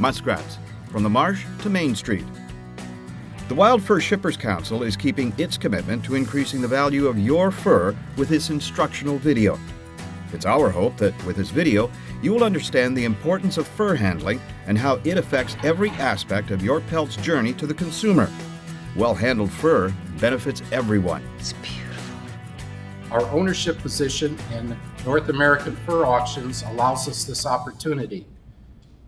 Muskrats, from the Marsh to Mainstreet. The Wild Fur Shippers Council is keeping its commitment to increasing the value of your fur with this instructional video. It's our hope that with this video, you will understand the importance of fur handling and how it affects every aspect of your pelt's journey to the consumer. Well-handled fur benefits everyone. It's beautiful. Our ownership position in North American fur auctions allows us this opportunity.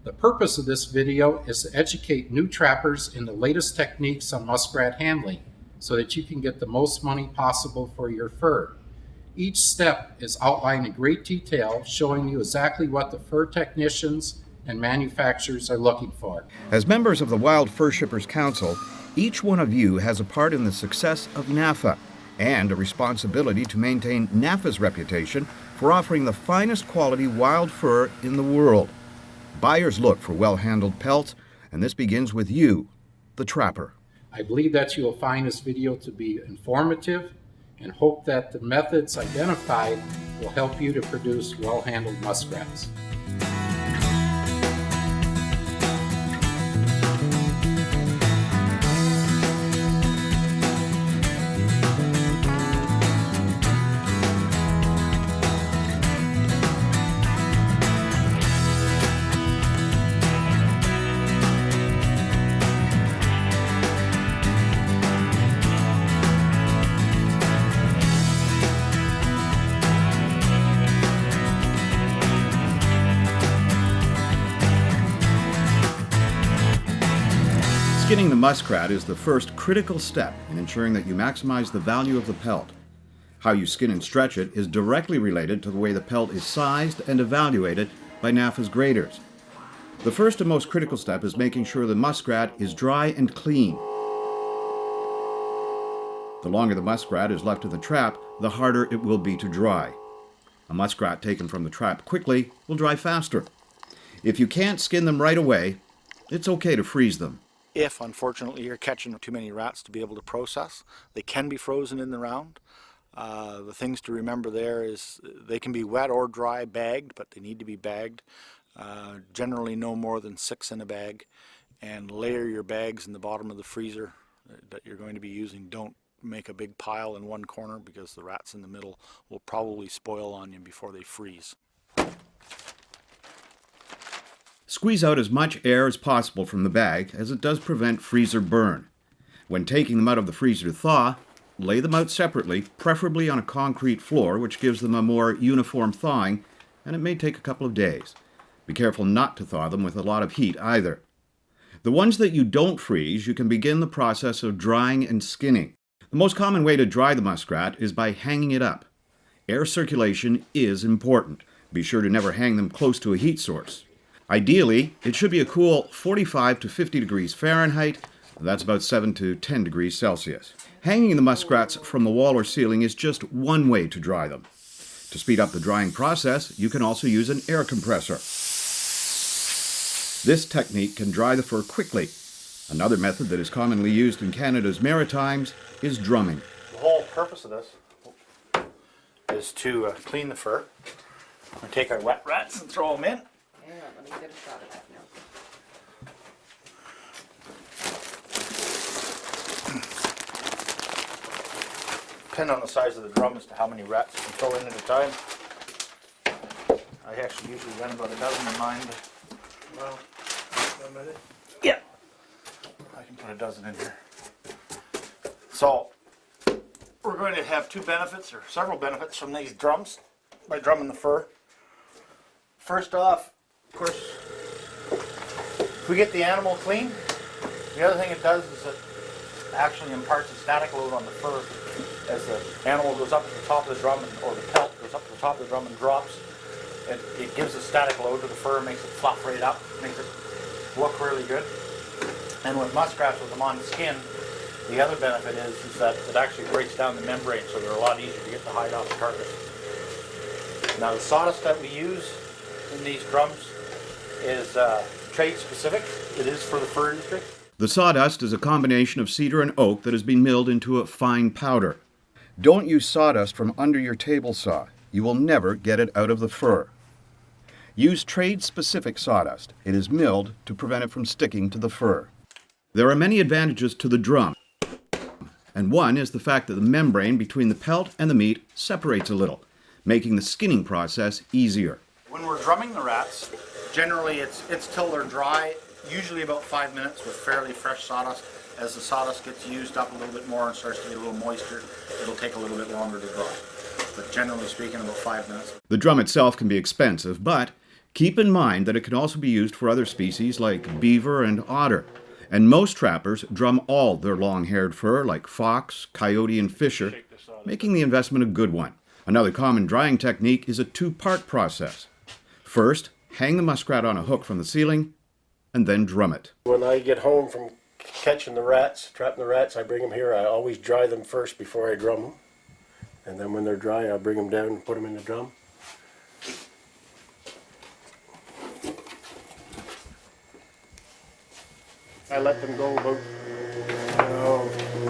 The purpose of this video is to educate new trappers in the latest techniques on muskrat handling so that you can get the most money possible for your fur. Each step is outlined in great detail, showing you exactly what the fur technicians and manufacturers are looking for. As members of the Wild Fur Shippers Council, each one of you has a part in the success of NAFA and a responsibility to maintain NAFA's reputation for offering the finest quality wild fur in the world. Buyers look for well-handled pelts, and this begins with you, the trapper. I believe that you will find this video to be informative and hope that the methods identified will help you to produce well-handled muskrats. Skinning the muskrat is the first critical step in ensuring that you maximize the value of the pelt. How you skin and stretch it is directly related to the way the pelt is sized and evaluated by NAFA's graders. The first and most critical step is making sure the muskrat is dry and clean. The longer the muskrat is left in the trap, the harder it will be to dry. A muskrat taken from the trap quickly will dry faster. If you can't skin them right away, it's okay to freeze them. If, unfortunately, you're catching too many rats to be able to process, they can be frozen in the round. The things to remember there is they can be wet or dry bagged, but they need to be bagged. Generally no more than 6 in a bag. And layer your bags in the bottom of the freezer that you're going to be using. Don't make a big pile in one corner because the rats in the middle will probably spoil on you before they freeze. Squeeze out as much air as possible from the bag, as it does prevent freezer burn. When taking them out of the freezer to thaw, lay them out separately, preferably on a concrete floor, which gives them a more uniform thawing, and it may take a couple of days. Be careful not to thaw them with a lot of heat either. The ones that you don't freeze, you can begin the process of drying and skinning. The most common way to dry the muskrat is by hanging it up. Air circulation is important. Be sure to never hang them close to a heat source. Ideally, it should be a cool 45 to 50 degrees Fahrenheit. That's about 7 to 10 degrees Celsius. Hanging the muskrats from the wall or ceiling is just one way to dry them. To speed up the drying process, you can also use an air compressor. This technique can dry the fur quickly. Another method that is commonly used in Canada's Maritimes is drumming. The whole purpose of this is to clean the fur. We take our wet rats and throw them in. Yeah, let me get a shot of that now. Depend on the size of the drum as to how many rats you can throw in at a time. I actually usually run about a dozen in mine, but well, yeah, I can put a dozen in here. So we're going to have two benefits, or several benefits, from these drums by drumming the fur. First off, of course, if we get the animal clean, the other thing it does is it actually imparts a static load on the fur as the animal goes up to the top of the drum, or the pelt goes up to the top of the drum and drops. It gives a static load to the fur, makes it fluff right up, makes it look really good. And with muskrats, with them on skin, the other benefit is that it actually breaks down the membrane, so they're a lot easier to get the hide off the carcass. Now the sawdust that we use in these drums is trade specific. It is for the fur industry. The sawdust is a combination of cedar and oak that has been milled into a fine powder. Don't use sawdust from under your table saw. You will never get it out of the fur. Use trade-specific sawdust. It is milled to prevent it from sticking to the fur. There are many advantages to the drum, and one is the fact that the membrane between the pelt and the meat separates a little, making the skinning process easier. When we're drumming the rats, generally it's till they're dry, usually about 5 minutes with fairly fresh sawdust. As the sawdust gets used up a little bit more and starts to get a little moisture, it'll take a little bit longer to dry. But generally speaking, about 5 minutes. The drum itself can be expensive, but keep in mind that it can also be used for other species like beaver and otter. And most trappers drum all their long-haired fur like fox, coyote, and fisher, making the investment a good one. Another common drying technique is a two-part process. First, hang the muskrat on a hook from the ceiling, and then drum it. When I get home from catching the rats, trapping the rats, I bring them here. I always dry them first before I drum them. And then when they're dry, I bring them down and put them in the drum. I let them go about,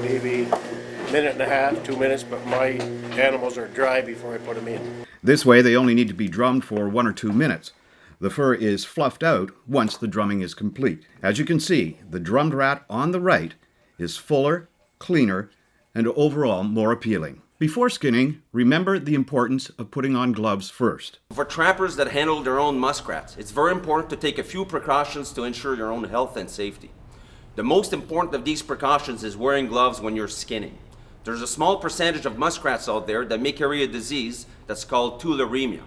maybe a minute and a half, 2 minutes, but my animals are dry before I put them in. This way, they only need to be drummed for 1 or 2 minutes. The fur is fluffed out once the drumming is complete. As you can see, the drummed rat on the right is fuller, cleaner, and overall more appealing. Before skinning, remember the importance of putting on gloves first. For trappers that handle their own muskrats, it's very important to take a few precautions to ensure your own health and safety. The most important of these precautions is wearing gloves when you're skinning. There's a small percentage of muskrats out there that may carry a disease that's called tularemia.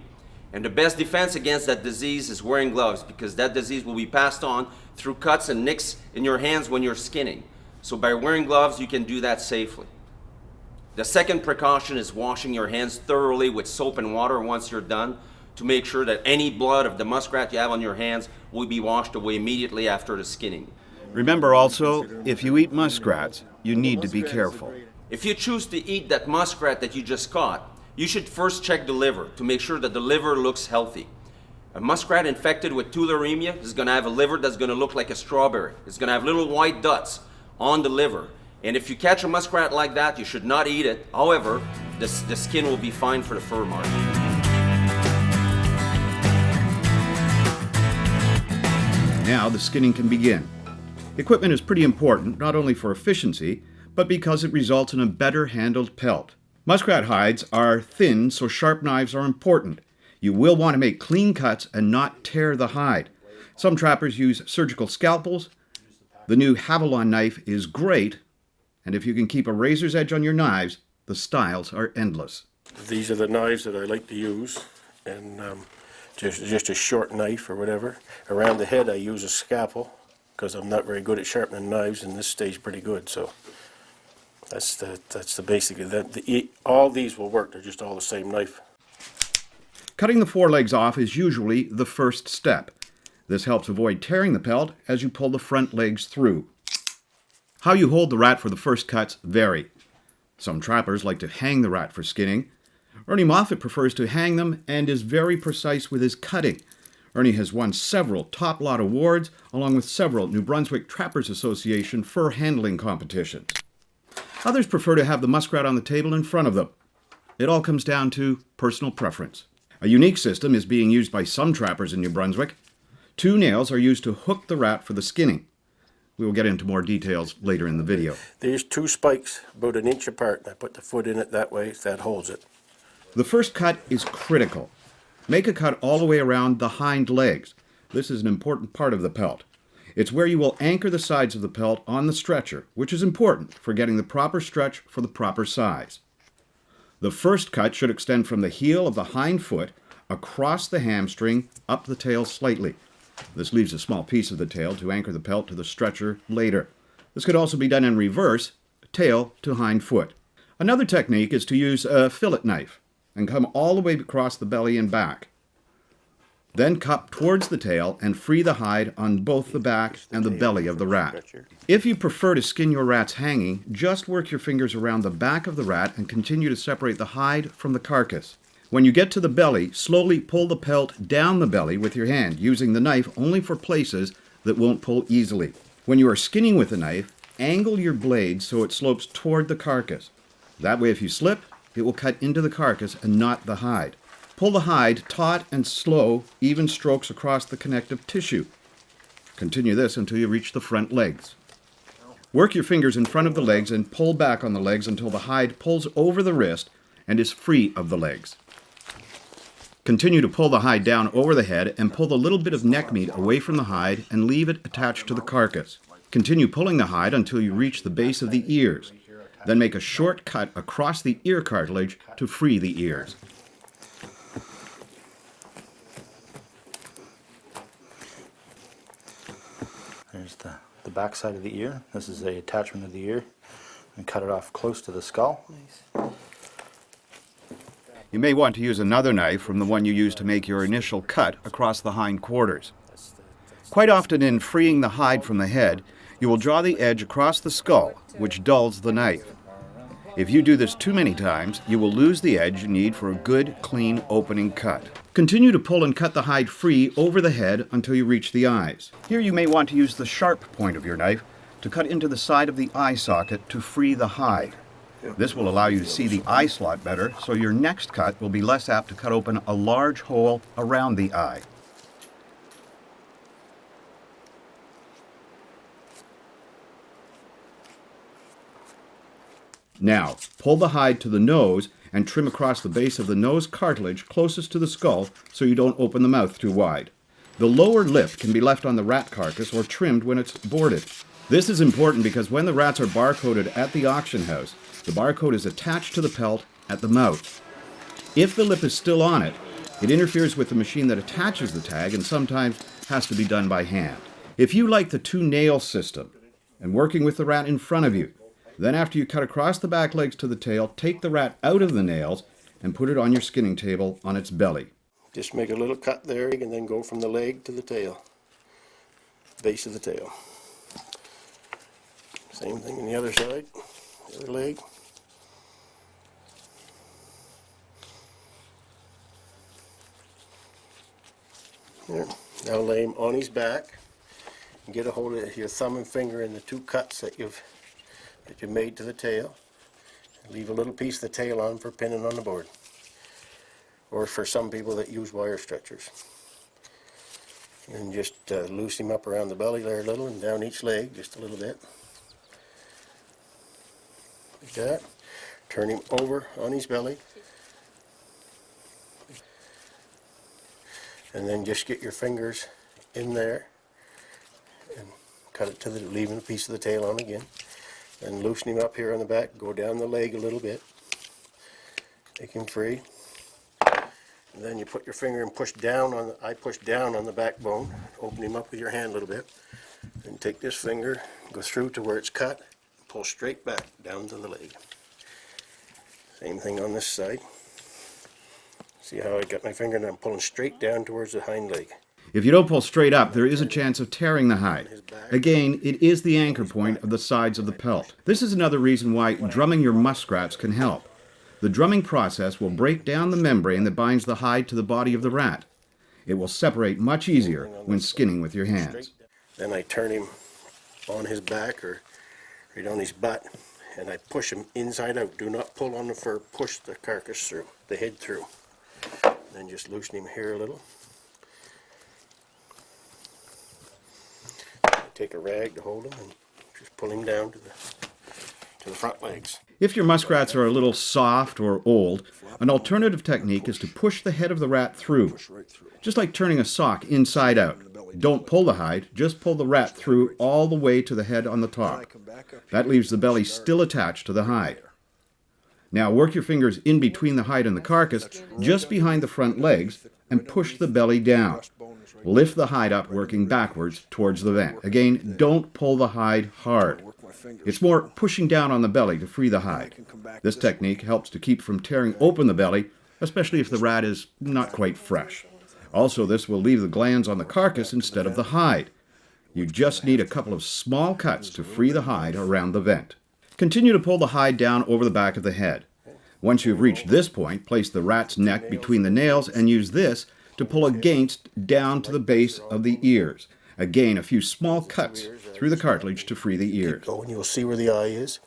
And the best defense against that disease is wearing gloves, because that disease will be passed on through cuts and nicks in your hands when you're skinning. So by wearing gloves, you can do that safely. The second precaution is washing your hands thoroughly with soap and water once you're done, to make sure that any blood of the muskrat you have on your hands will be washed away immediately after the skinning. Remember also, if you eat muskrats, you need to be careful. If you choose to eat that muskrat that you just caught, you should first check the liver to make sure that the liver looks healthy. A muskrat infected with tularemia is going to have a liver that's going to look like a strawberry. It's going to have little white dots on the liver. And if you catch a muskrat like that, you should not eat it. However, the skin will be fine for the fur market. Now the skinning can begin. Equipment is pretty important, not only for efficiency, but because it results in a better handled pelt. Muskrat hides are thin, so sharp knives are important. You will want to make clean cuts and not tear the hide. Some trappers use surgical scalpels. The new Havilon knife is great, and if you can keep a razor's edge on your knives, the styles are endless. These are the knives that I like to use, and just a short knife or whatever. Around the head I use a scalpel, because I'm not very good at sharpening knives, and this stays pretty good, so that's the basic. All these will work, they're just all the same knife. Cutting the forelegs off is usually the first step. This helps avoid tearing the pelt as you pull the front legs through. How you hold the rat for the first cuts vary. Some trappers like to hang the rat for skinning. Ernie Moffat prefers to hang them and is very precise with his cutting. Ernie has won several top lot awards, along with several New Brunswick Trappers Association fur handling competitions. Others prefer to have the muskrat on the table in front of them. It all comes down to personal preference. A unique system is being used by some trappers in New Brunswick. 2 nails are used to hook the rat for the skinning. We will get into more details later in the video. There's 2 spikes about 1 inch apart, and I put the foot in it that way, that holds it. The first cut is critical. Make a cut all the way around the hind legs. This is an important part of the pelt. It's where you will anchor the sides of the pelt on the stretcher, which is important for getting the proper stretch for the proper size. The first cut should extend from the heel of the hind foot across the hamstring up the tail slightly. This leaves a small piece of the tail to anchor the pelt to the stretcher later. This could also be done in reverse, tail to hind foot. Another technique is to use a fillet knife and come all the way across the belly and back. Then cup towards the tail and free the hide on both the back and the belly of the rat. If you prefer to skin your rats hanging, just work your fingers around the back of the rat and continue to separate the hide from the carcass. When you get to the belly, slowly pull the pelt down the belly with your hand, using the knife only for places that won't pull easily. When you are skinning with the knife, angle your blade so it slopes toward the carcass. That way, if you slip, it will cut into the carcass and not the hide. Pull the hide taut and slow, even strokes across the connective tissue. Continue this until you reach the front legs. Work your fingers in front of the legs and pull back on the legs until the hide pulls over the wrist and is free of the legs. Continue to pull the hide down over the head and pull the little bit of neck meat away from the hide and leave it attached to the carcass. Continue pulling the hide until you reach the base of the ears. Then make a short cut across the ear cartilage to free the ears. There's the back side of the ear. This is the attachment of the ear. And cut it off close to the skull. You may want to use another knife from the one you used to make your initial cut across the hind quarters. Quite often in freeing the hide from the head, you will draw the edge across the skull, which dulls the knife. If you do this too many times, you will lose the edge you need for a good, clean opening cut. Continue to pull and cut the hide free over the head until you reach the eyes. Here you may want to use the sharp point of your knife to cut into the side of the eye socket to free the hide. This will allow you to see the eye slot better, so your next cut will be less apt to cut open a large hole around the eye. Now, pull the hide to the nose and trim across the base of the nose cartilage closest to the skull so you don't open the mouth too wide. The lower lip can be left on the rat carcass or trimmed when it's boarded. This is important because when the rats are barcoded at the auction house, the barcode is attached to the pelt at the mouth. If the lip is still on it, it interferes with the machine that attaches the tag and sometimes has to be done by hand. If you like the two-nail system and working with the rat in front of you, then after you cut across the back legs to the tail, take the rat out of the nails and put it on your skinning table on its belly. Just make a little cut there and then go from the leg to the tail, base of the tail. Same thing on the other side, the other leg. There. Now lay him on his back and get a hold of your thumb and finger in the two cuts that you made to the tail. Leave a little piece of the tail on for pinning on the board, or for some people that use wire stretchers. And just loosen him up around the belly there a little and down each leg just a little bit. Like that. Turn him over on his belly. And then just get your fingers in there and cut it to leaving a piece of the tail on again. And loosen him up here on the back, go down the leg a little bit. Take him free. And then you put your finger and push down on I push down on the backbone. Open him up with your hand a little bit. And take this finger, go through to where it's cut, pull straight back down to the leg. Same thing on this side. See how I got my finger and I'm pulling straight down towards the hind leg. If you don't pull straight up, there is a chance of tearing the hide. Again, it is the anchor point of the sides of the pelt. This is another reason why drumming your muskrats can help. The drumming process will break down the membrane that binds the hide to the body of the rat. It will separate much easier when skinning with your hands. Then I turn him on his back or right on his butt, and I push him inside out. Do not pull on the fur, push the carcass through, the head through. Then just loosen him here a little. Take a rag to hold him and just pull him down to the front legs. If your muskrats are a little soft or old, an alternative technique is to push the head of the rat through, just like turning a sock inside out. Don't pull the hide, just pull the rat through all the way to the head on the top. That leaves the belly still attached to the hide. Now work your fingers in between the hide and the carcass, just behind the front legs, and push the belly down. Lift the hide up, working backwards towards the vent. Again, don't pull the hide hard. It's more pushing down on the belly to free the hide. This technique helps to keep from tearing open the belly, especially if the rat is not quite fresh. Also, this will leave the glands on the carcass instead of the hide. You just need a couple of small cuts to free the hide around the vent. Continue to pull the hide down over the back of the head. Once you've reached this point, place the rat's neck between the nails and use this to pull against down to the base of the ears. Again, a few small cuts through the cartilage to free the ears. Go and you'll see where the eye is.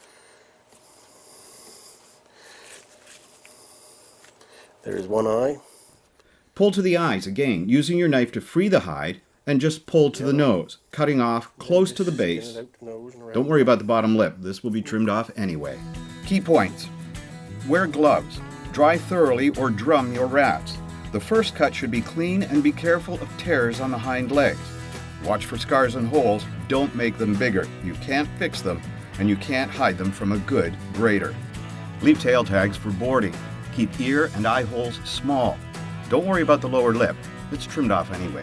There's one eye. Pull to the eyes again, using your knife to free the hide, and just pull to the nose, cutting off close to the base. Don't worry about the bottom lip. This will be trimmed off anyway. Key points. Wear gloves. Dry thoroughly or drum your rats. The first cut should be clean and be careful of tears on the hind legs. Watch for scars and holes. Don't make them bigger. You can't fix them, and you can't hide them from a good grader. Leave tail tags for boarding. Keep ear and eye holes small. Don't worry about the lower lip. It's trimmed off anyway.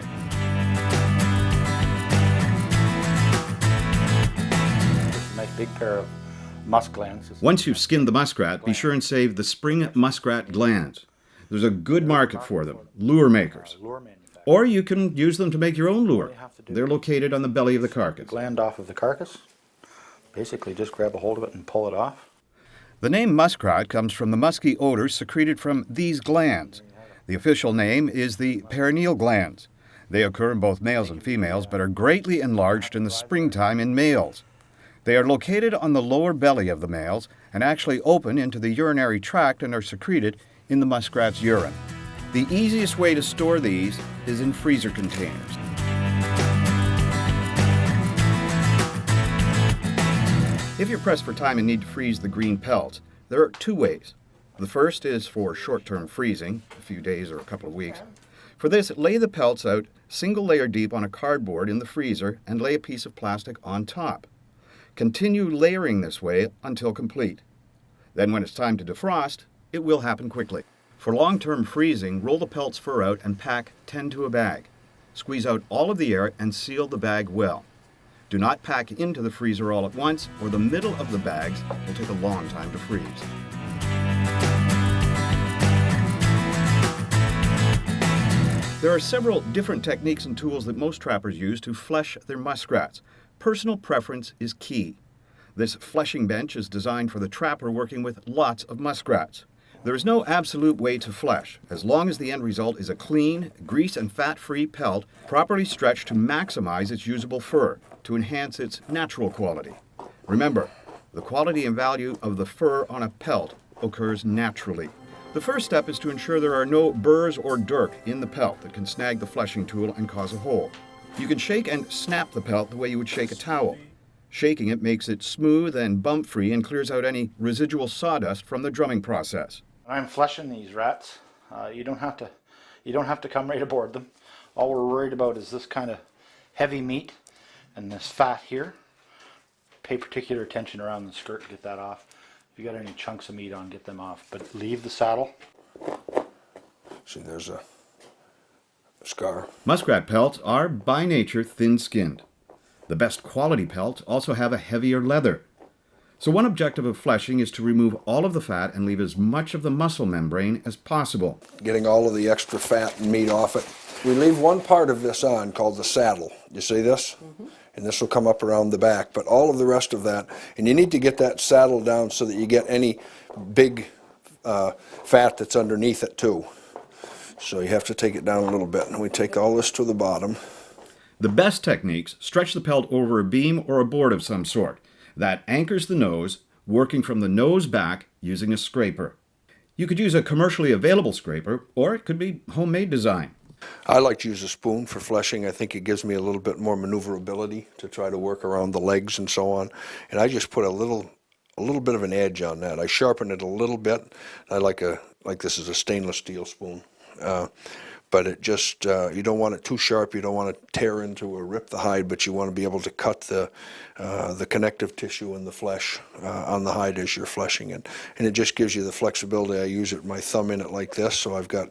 A nice big pair of musk glands. Once you've skinned the muskrat, be sure and save the spring muskrat glands. There's a good market for them, lure makers. Or you can use them to make your own lure. They're located on the belly of the carcass. Gland off of the carcass. Basically just grab a hold of it and pull it off. The name muskrat comes from the musky odors secreted from these glands. The official name is the perineal glands. They occur in both males and females, but are greatly enlarged in the springtime in males. They are located on the lower belly of the males and actually open into the urinary tract and are secreted in the muskrat's urine. The easiest way to store these is in freezer containers. If you're pressed for time and need to freeze the green pelts, there are two ways. The first is for short-term freezing, a few days or a couple of weeks. For this, lay the pelts out single layer deep on a cardboard in the freezer and lay a piece of plastic on top. Continue layering this way until complete. Then when it's time to defrost, it will happen quickly. For long-term freezing, roll the pelt's fur out and pack 10 to a bag. Squeeze out all of the air and seal the bag well. Do not pack into the freezer all at once, or the middle of the bags will take a long time to freeze. There are several different techniques and tools that most trappers use to flesh their muskrats. Personal preference is key. This fleshing bench is designed for the trapper working with lots of muskrats. There is no absolute way to flesh, as long as the end result is a clean, grease and fat-free pelt, properly stretched to maximize its usable fur, to enhance its natural quality. Remember, the quality and value of the fur on a pelt occurs naturally. The first step is to ensure there are no burrs or dirt in the pelt that can snag the fleshing tool and cause a hole. You can shake and snap the pelt the way you would shake a towel. Shaking it makes it smooth and bump-free and clears out any residual sawdust from the drumming process. When I'm fleshing these rats, you don't have to come right aboard them. All we're worried about is this kind of heavy meat and this fat here. Pay particular attention around the skirt to get that off. If you got any chunks of meat on, get them off. But leave the saddle. See, there's a scar. Muskrat pelts are, by nature, thin-skinned. The best quality pelts also have a heavier leather. So one objective of fleshing is to remove all of the fat and leave as much of the muscle membrane as possible. Getting all of the extra fat and meat off it. We leave one part of this on called the saddle. You see this? Mm-hmm. And this will come up around the back, but all of the rest of that, and you need to get that saddle down so that you get any big fat that's underneath it too. So you have to take it down a little bit, and we take all this to the bottom. The best techniques stretch the pelt over a beam or a board of some sort. That anchors the nose, working from the nose back using a scraper. You could use a commercially available scraper, or it could be homemade design. I like to use a spoon for fleshing. I think it gives me a little bit more maneuverability to try to work around the legs and so on. And I just put a little bit of an edge on that. I sharpen it a little bit. I like this is a stainless steel spoon. But it just, you don't want it too sharp, you don't want to tear into or rip the hide, but you want to be able to cut the connective tissue and the flesh on the hide as you're fleshing it. And it just gives you the flexibility. I use it, my thumb in it like this, so I've got,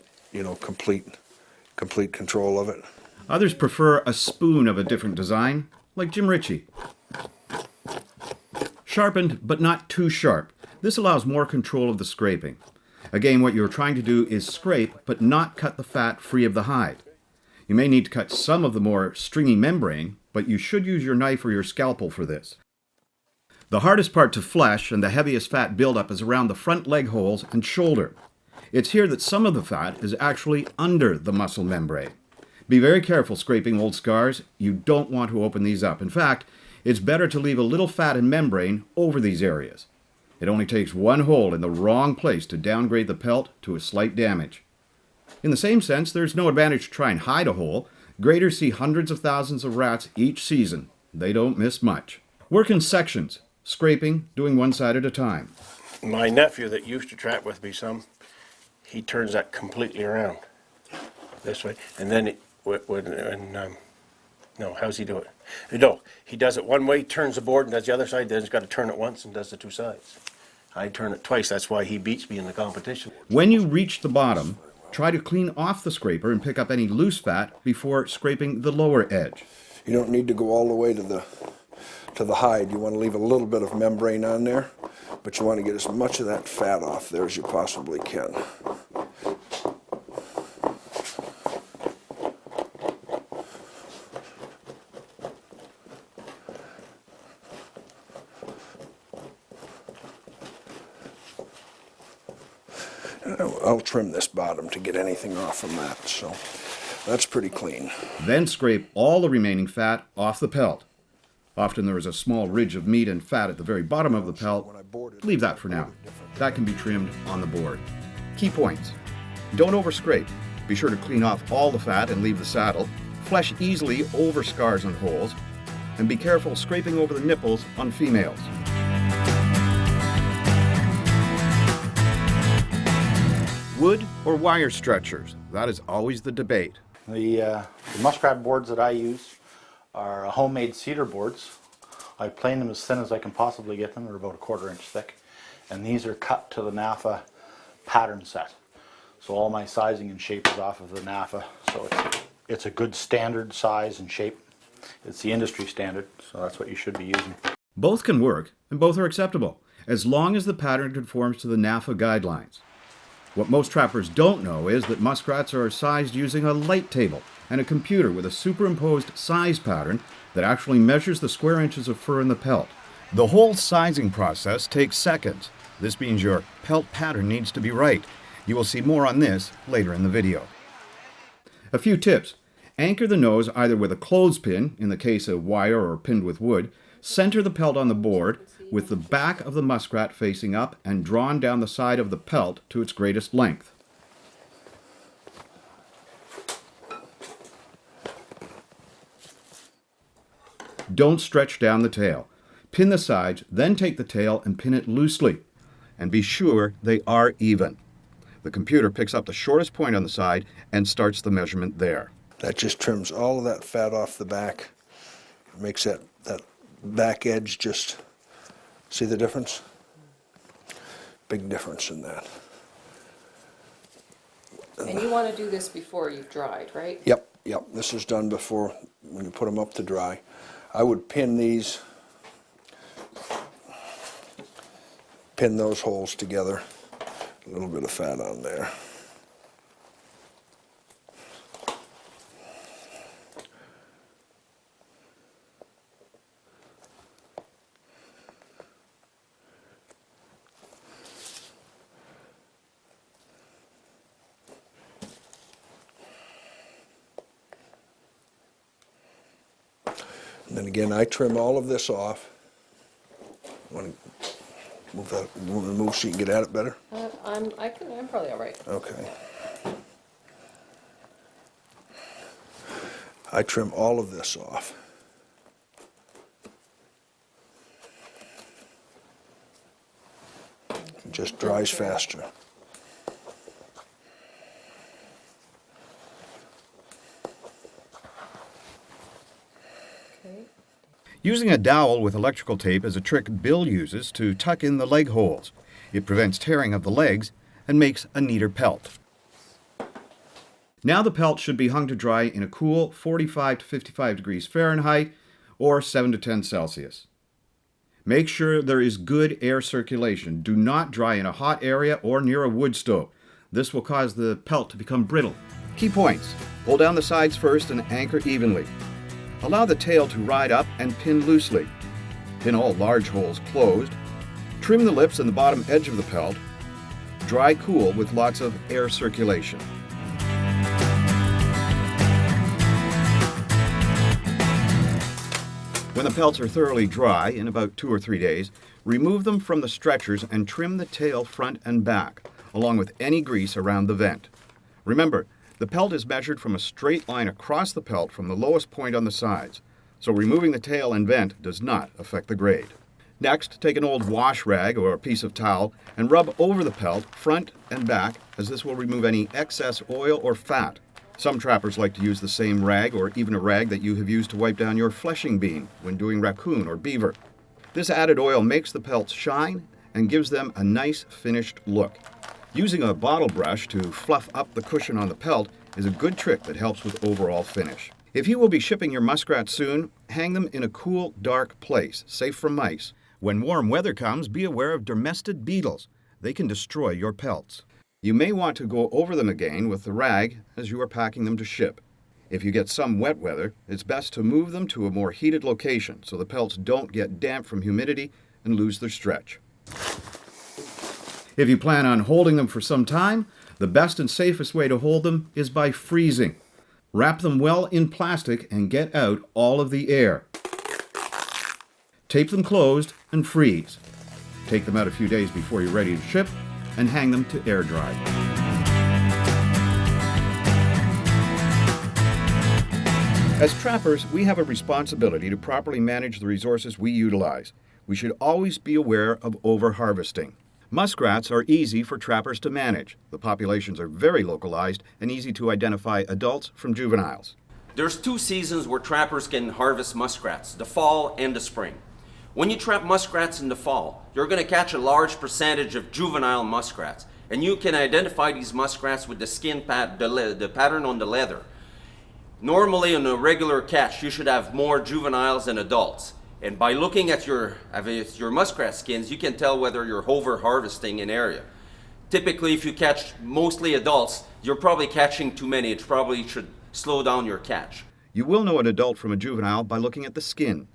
complete control of it. Others prefer a spoon of a different design, like Jim Ritchie. Sharpened, but not too sharp. This allows more control of the scraping. Again, what you're trying to do is scrape, but not cut the fat free of the hide. You may need to cut some of the more stringy membrane, but you should use your knife or your scalpel for this. The hardest part to flesh and the heaviest fat buildup is around the front leg holes and shoulder. It's here that some of the fat is actually under the muscle membrane. Be very careful scraping old scars. You don't want to open these up. In fact, it's better to leave a little fat and membrane over these areas. It only takes one hole in the wrong place to downgrade the pelt to a slight damage. In the same sense, there's no advantage to try and hide a hole. Graders see hundreds of thousands of rats each season. They don't miss much. Work in sections, scraping, doing one side at a time. My nephew that used to trap with me he turns that completely around this way, and then no, how's he do it? No, he does it one way, turns the board, and does the other side. Then he's got to turn it once and does the two sides. I turn it twice. That's why he beats me in the competition. When you reach the bottom, try to clean off the scraper and pick up any loose fat before scraping the lower edge. You don't need to go all the way to the hide. You want to leave a little bit of membrane on there, but you want to get as much of that fat off there as you possibly can. I'll trim this bottom to get anything off from that, so that's pretty clean. Then scrape all the remaining fat off the pelt. Often there is a small ridge of meat and fat at the very bottom of the pelt. Leave that for now. That can be trimmed on the board. Key points. Don't over-scrape. Be sure to clean off all the fat and leave the saddle. Flesh easily over scars and holes. And be careful scraping over the nipples on females. Wood or wire stretchers? That is always the debate. The muskrat boards that I use are homemade cedar boards. I plane them as thin as I can possibly get them. They're about 1/4 inch thick. And these are cut to the NAFA pattern set. So all my sizing and shape is off of the NAFA. So it's a good standard size and shape. It's the industry standard, so that's what you should be using. Both can work, and both are acceptable, as long as the pattern conforms to the NAFA guidelines. What most trappers don't know is that muskrats are sized using a light table and a computer with a superimposed size pattern that actually measures the square inches of fur in the pelt. The whole sizing process takes seconds. This means your pelt pattern needs to be right. You will see more on this later in the video. A few tips. Anchor the nose either with a clothespin, in the case of wire or pinned with wood. Center the pelt on the board with the back of the muskrat facing up and drawn down the side of the pelt to its greatest length. Don't stretch down the tail. Pin the sides, then take the tail and pin it loosely. And be sure they are even. The computer picks up the shortest point on the side and starts the measurement there. That just trims all of that fat off the back. Makes that back edge just, see the difference? Big difference in that. And you want to do this before you've dried, right? Yep. This is done before, when you put them up to dry. I would pin these, pin those holes together. A little bit of fat on there. And then again, I trim all of this off. Want to move so you can get at it better? I'm probably all right. Okay. I trim all of this off. It just dries faster. Using a dowel with electrical tape is a trick Bill uses to tuck in the leg holes. It prevents tearing of the legs and makes a neater pelt. Now the pelt should be hung to dry in a cool 45 to 55 degrees Fahrenheit or 7 to 10 Celsius. Make sure there is good air circulation. Do not dry in a hot area or near a wood stove. This will cause the pelt to become brittle. Key points. Pull down the sides first and anchor evenly. Allow the tail to ride up and pin loosely. Pin all large holes closed. Trim the lips and the bottom edge of the pelt. Dry cool with lots of air circulation. When the pelts are thoroughly dry, in about 2 or 3 days, remove them from the stretchers and trim the tail front and back, along with any grease around the vent. Remember, the pelt is measured from a straight line across the pelt from the lowest point on the sides, so removing the tail and vent does not affect the grade. Next, take an old wash rag or a piece of towel and rub over the pelt, front and back, as this will remove any excess oil or fat. Some trappers like to use the same rag or even a rag that you have used to wipe down your fleshing bean when doing raccoon or beaver. This added oil makes the pelts shine and gives them a nice finished look. Using a bottle brush to fluff up the cushion on the pelt is a good trick that helps with overall finish. If you will be shipping your muskrats soon, hang them in a cool, dark place, safe from mice. When warm weather comes, be aware of domestic beetles. They can destroy your pelts. You may want to go over them again with the rag as you are packing them to ship. If you get some wet weather, it's best to move them to a more heated location so the pelts don't get damp from humidity and lose their stretch. If you plan on holding them for some time, the best and safest way to hold them is by freezing. Wrap them well in plastic and get out all of the air. Tape them closed and freeze. Take them out a few days before you're ready to ship and hang them to air dry. As trappers, we have a responsibility to properly manage the resources we utilize. We should always be aware of over-harvesting. Muskrats are easy for trappers to manage. The populations are very localized and easy to identify adults from juveniles. There's 2 seasons where trappers can harvest muskrats, the fall and the spring. When you trap muskrats in the fall, you're going to catch a large percentage of juvenile muskrats, and you can identify these muskrats with the skin the pattern on the leather. Normally on a regular catch, you should have more juveniles than adults. And by looking at your muskrat skins, you can tell whether you're over-harvesting an area. Typically, if you catch mostly adults, you're probably catching too many. It probably should slow down your catch. You will know an adult from a juvenile by looking at the skin.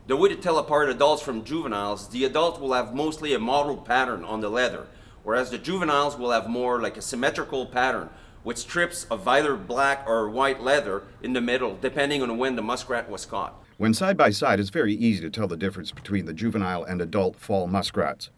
The way to tell apart adults from juveniles, the adult will have mostly a mottled pattern on the leather, whereas the juveniles will have more like a symmetrical pattern with strips of either black or white leather in the middle, depending on when the muskrat was caught. When side by side, it's very easy to tell the difference between the juvenile and adult fall muskrats.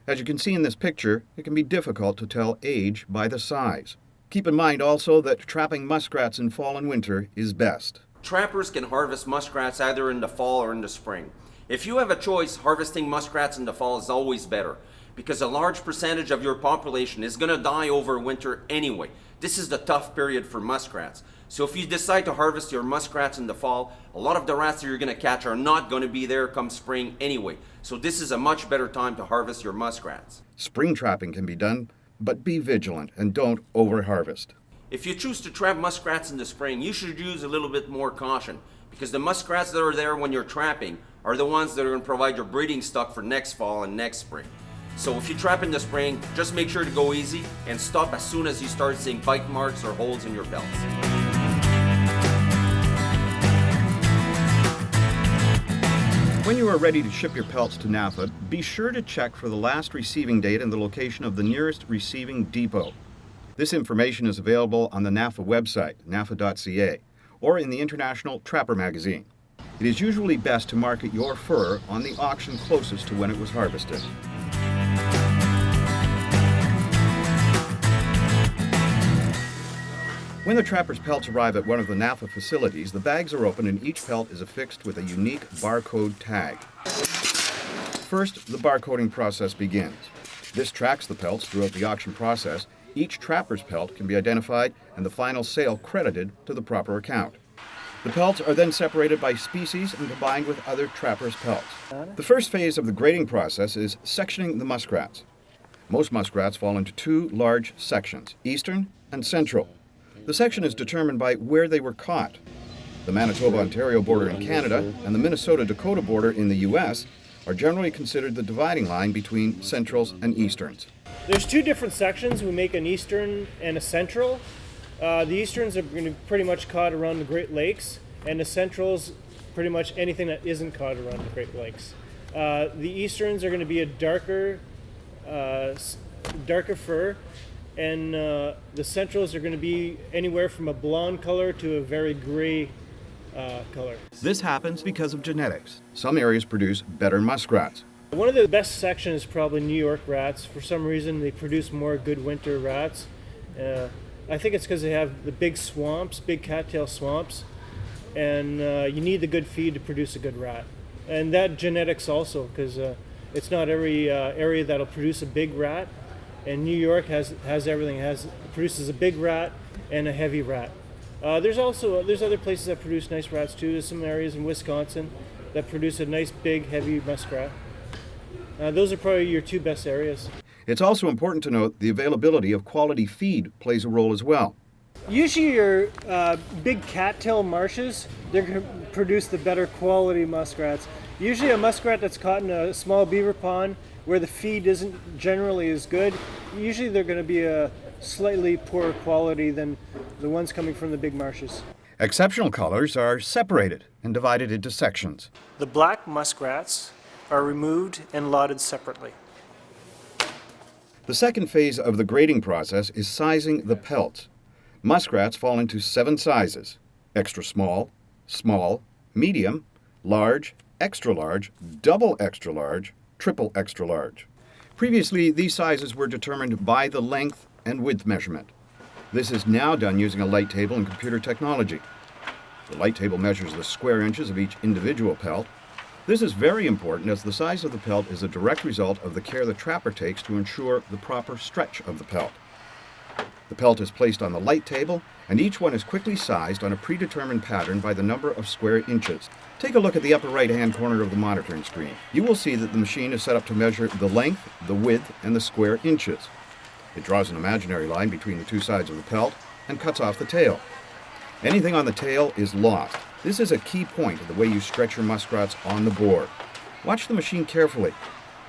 As you can see in this picture, it can be difficult to tell age by the size. Keep in mind also that trapping muskrats in fall and winter is best. Trappers can harvest muskrats either in the fall or in the spring. If you have a choice, harvesting muskrats in the fall is always better, because a large percentage of your population is going to die over winter anyway. This is the tough period for muskrats. So if you decide to harvest your muskrats in the fall, a lot of the rats that you're going to catch are not going to be there come spring anyway. So this is a much better time to harvest your muskrats. Spring trapping can be done, but be vigilant and don't over-harvest. If you choose to trap muskrats in the spring, you should use a little bit more caution, because the muskrats that are there when you're trapping are the ones that are going to provide your breeding stock for next fall and next spring. So if you trap in the spring, just make sure to go easy and stop as soon as you start seeing bite marks or holes in your pelts. When you are ready to ship your pelts to NAFA, be sure to check for the last receiving date and the location of the nearest receiving depot. This information is available on the NAFA website, nafa.ca, or in the International Trapper magazine. It is usually best to market your fur on the auction closest to when it was harvested. When the trapper's pelts arrive at one of the NAFA facilities, the bags are opened and each pelt is affixed with a unique barcode tag. First, the barcoding process begins. This tracks the pelts throughout the auction process. Each trapper's pelt can be identified and the final sale credited to the proper account. The pelts are then separated by species and combined with other trappers' pelts. The first phase of the grading process is sectioning the muskrats. Most muskrats fall into 2 large sections, eastern and central. The section is determined by where they were caught. The Manitoba-Ontario border in Canada and the Minnesota-Dakota border in the U.S. are generally considered the dividing line between centrals and easterns. There's 2 different sections. We make an eastern and a central. The easterns are going to be pretty much caught around the Great Lakes, and the centrals pretty much anything that isn't caught around the Great Lakes. The easterns are going to be a darker fur, and the centrals are going to be anywhere from a blonde color to a very gray color. This happens because of genetics. Some areas produce better muskrats. One of the best sections is probably New York rats. For some reason, they produce more good winter rats. I think it's because they have the big swamps, big cattail swamps, and you need the good feed to produce a good rat. And that genetics also, because it's not every area that'll produce a big rat. And New York has everything. Produces a big rat and a heavy rat. There's other places that produce nice rats too. There's some areas in Wisconsin that produce a nice big heavy muskrat. Those are probably your two best areas. It's also important to note the availability of quality feed plays a role as well. Usually your big cattail marshes, they're going to produce the better quality muskrats. Usually a muskrat that's caught in a small beaver pond where the feed isn't generally as good, usually they're going to be a slightly poorer quality than the ones coming from the big marshes. Exceptional colors are separated and divided into sections. The black muskrats are removed and lotted separately. The second phase of the grading process is sizing the pelts. Muskrats fall into 7 sizes: extra small, small, medium, large, extra large, double extra large, triple extra large. Previously, these sizes were determined by the length and width measurement. This is now done using a light table and computer technology. The light table measures the square inches of each individual pelt. This is very important as the size of the pelt is a direct result of the care the trapper takes to ensure the proper stretch of the pelt. The pelt is placed on the light table, and each one is quickly sized on a predetermined pattern by the number of square inches. Take a look at the upper right-hand corner of the monitoring screen. You will see that the machine is set up to measure the length, the width, and the square inches. It draws an imaginary line between the two sides of the pelt and cuts off the tail. Anything on the tail is lost. This is a key point in the way you stretch your muskrats on the board. Watch the machine carefully.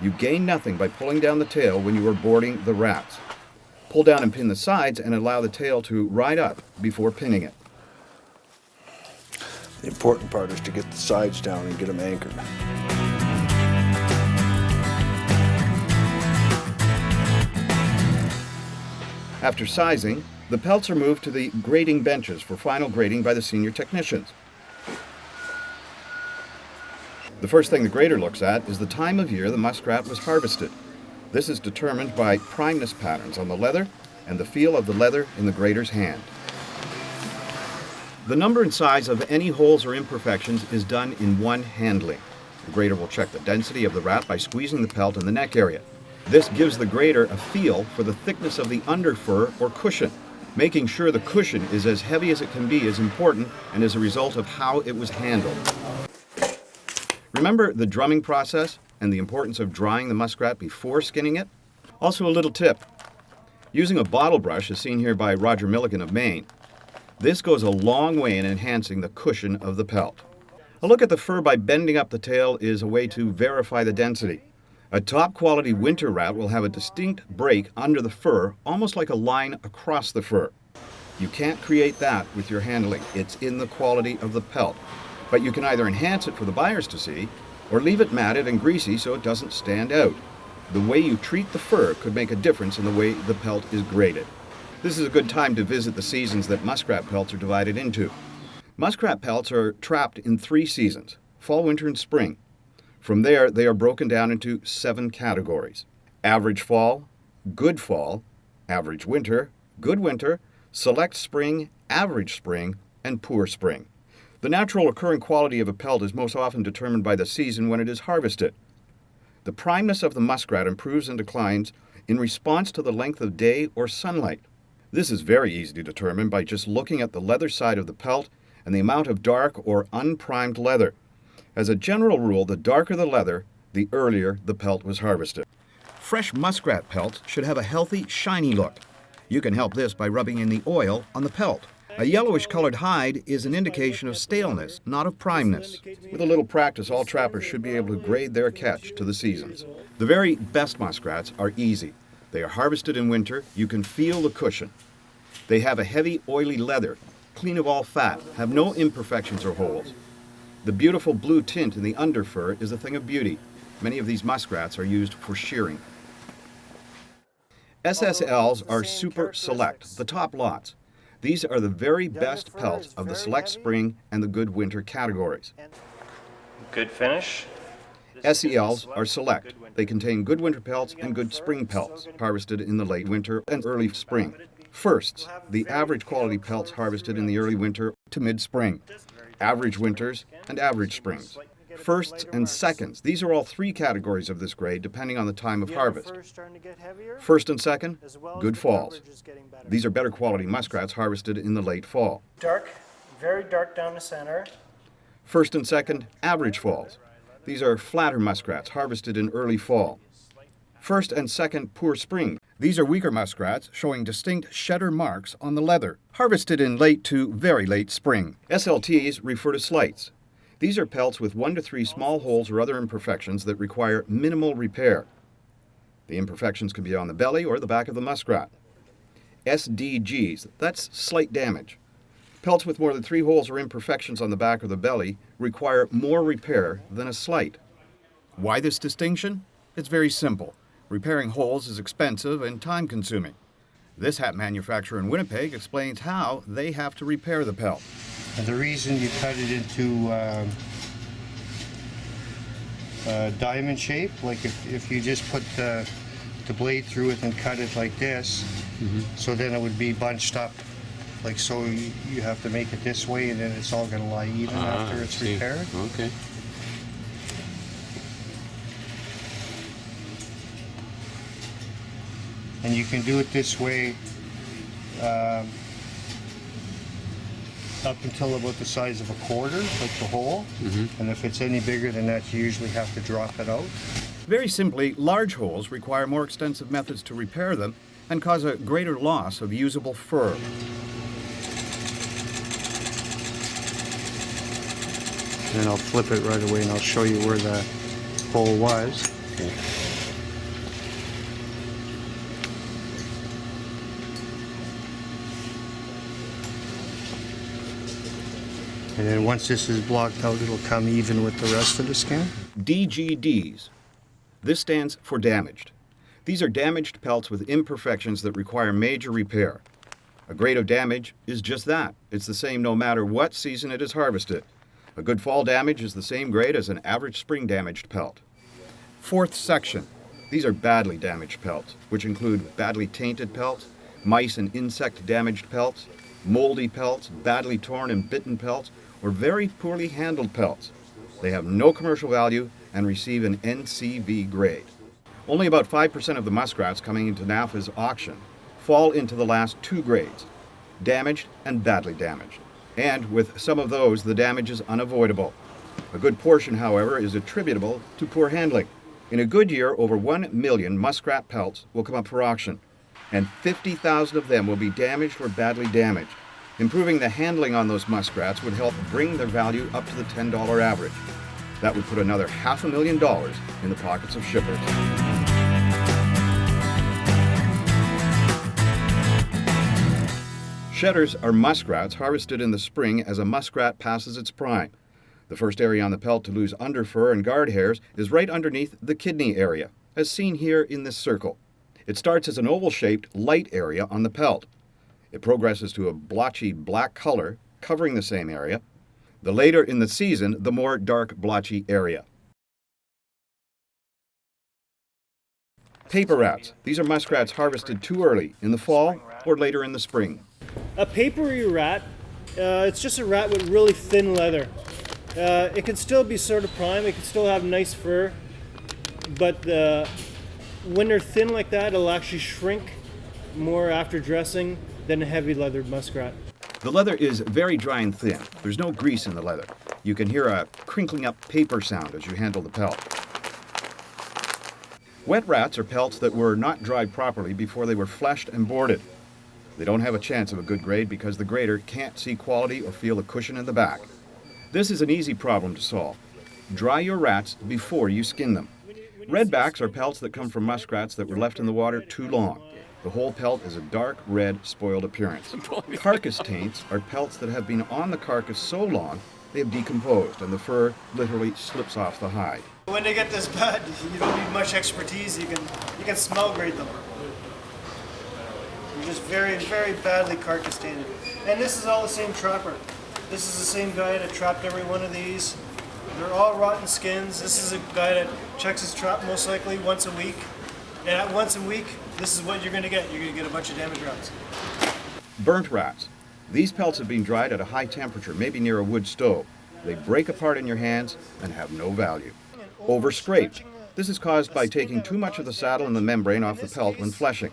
You gain nothing by pulling down the tail when you are boarding the rats. Pull down and pin the sides and allow the tail to ride up before pinning it. The important part is to get the sides down and get them anchored. After sizing, the pelts are moved to the grading benches for final grading by the senior technicians. The first thing the grader looks at is the time of year the muskrat was harvested. This is determined by primeness patterns on the leather and the feel of the leather in the grader's hand. The number and size of any holes or imperfections is done in one handling. The grader will check the density of the rat by squeezing the pelt in the neck area. This gives the grader a feel for the thickness of the underfur or cushion. Making sure the cushion is as heavy as it can be is important and is a result of how it was handled. Remember the drumming process and the importance of drying the muskrat before skinning it? Also a little tip. Using a bottle brush, as seen here by Roger Milligan of Maine, this goes a long way in enhancing the cushion of the pelt. A look at the fur by bending up the tail is a way to verify the density. A top quality winter rat will have a distinct break under the fur, almost like a line across the fur. You can't create that with your handling. It's in the quality of the pelt. But you can either enhance it for the buyers to see, or leave it matted and greasy so it doesn't stand out. The way you treat the fur could make a difference in the way the pelt is graded. This is a good time to visit the seasons that muskrat pelts are divided into. Muskrat pelts are trapped in 3 seasons: fall, winter, and spring. From there, they are broken down into 7 categories: average fall, good fall, average winter, good winter, select spring, average spring, and poor spring. The natural occurring quality of a pelt is most often determined by the season when it is harvested. The primeness of the muskrat improves and declines in response to the length of day or sunlight. This is very easy to determine by just looking at the leather side of the pelt and the amount of dark or unprimed leather. As a general rule, the darker the leather, the earlier the pelt was harvested. Fresh muskrat pelts should have a healthy, shiny look. You can help this by rubbing in the oil on the pelt. A yellowish colored hide is an indication of staleness, not of primeness. With a little practice, all trappers should be able to grade their catch to the seasons. The very best muskrats are easy. They are harvested in winter. You can feel the cushion. They have a heavy, oily leather, clean of all fat, have no imperfections or holes. The beautiful blue tint in the underfur is a thing of beauty. Many of these muskrats are used for shearing. SSLs are super select, the top lots. These are the very best pelts of the select spring and the good winter categories. Good finish. SELs are select. They contain good winter pelts and good spring pelts, harvested in the late winter and early spring. Firsts, the average quality pelts harvested in the early winter to mid-spring. Average winters and average springs. Firsts and seconds, these are all three categories of this grade depending on the time of harvest. First and second, good falls. These are better quality muskrats harvested in the late fall. Dark, very dark down the center. First and second, average falls. These are flatter muskrats harvested in early fall. First and second, poor spring. These are weaker muskrats showing distinct shedder marks on the leather, harvested in late to very late spring. SLTs refer to slights. These are pelts with 1 to 3 small holes or other imperfections that require minimal repair. The imperfections can be on the belly or the back of the muskrat. SDGs, that's slight damage. Pelts with more than 3 holes or imperfections on the back or the belly require more repair than a slight. Why this distinction? It's very simple. Repairing holes is expensive and time-consuming. This hat manufacturer in Winnipeg explains how they have to repair the pelt. And the reason you cut it into diamond shape, like if you just put the blade through it and cut it like this, so then it would be bunched up. Like so, you have to make it this way, and then it's all going to lie even after it's repaired. Okay. And you can do it this way up until about the size of a quarter, like the hole. And if it's any bigger than that, you usually have to drop it out. Very simply, large holes require more extensive methods to repair them and cause a greater loss of usable fur. And I'll flip it right away and I'll show you where the hole was. Okay. And then once this is blocked out, it'll come even with the rest of the skin. DGDs. This stands for damaged. These are damaged pelts with imperfections that require major repair. A grade of damage is just that. It's the same no matter what season it is harvested. A good fall damage is the same grade as an average spring damaged pelt. Fourth section. These are badly damaged pelts, which include badly tainted pelts, mice and insect damaged pelts, moldy pelts, badly torn and bitten pelts, or very poorly handled pelts. They have no commercial value and receive an NCV grade. Only about 5% of the muskrats coming into NAFA's auction fall into the last 2 grades, damaged and badly damaged. And with some of those, the damage is unavoidable. A good portion, however, is attributable to poor handling. In a good year, over 1 million muskrat pelts will come up for auction, and 50,000 of them will be damaged or badly damaged. Improving the handling on those muskrats would help bring their value up to the $10 average. That would put another $500,000 in the pockets of shippers. Shedders are muskrats harvested in the spring as a muskrat passes its prime. The first area on the pelt to lose underfur and guard hairs is right underneath the kidney area, as seen here in this circle. It starts as an oval-shaped light area on the pelt. It progresses to a blotchy black color covering the same area. The later in the season, the more dark blotchy area. Paper rats. These are muskrats harvested too early, in the fall or later in the spring. A papery rat, it's just a rat with really thin leather. It can still be sort of prime, it can still have nice fur, but when they're thin like that, it'll actually shrink more after dressing than a heavy leathered muskrat. The leather is very dry and thin. There's no grease in the leather. You can hear a crinkling up paper sound as you handle the pelt. Wet rats are pelts that were not dried properly before they were fleshed and boarded. They don't have a chance of a good grade because the grader can't see quality or feel the cushion in the back. This is an easy problem to solve. Dry your rats before you skin them. Redbacks are pelts that come from muskrats that were left in the water too long. The whole pelt is a dark red, spoiled appearance. Carcass taints are pelts that have been on the carcass so long they have decomposed and the fur literally slips off the hide. When they get this bad, you don't need much expertise. You can smell grade them. They're just very, very badly carcass tainted. And this is all the same trapper. This is the same guy that trapped every one of these. They're all rotten skins. This is a guy that checks his trap most likely once a week. And once a week, this is what you're going to get. You're going to get a bunch of damaged rats. Burnt rats. These pelts have been dried at a high temperature, maybe near a wood stove. They break apart in your hands and have no value. Overscraped. This is caused by taking too much of the saddle and the membrane off the pelt when fleshing.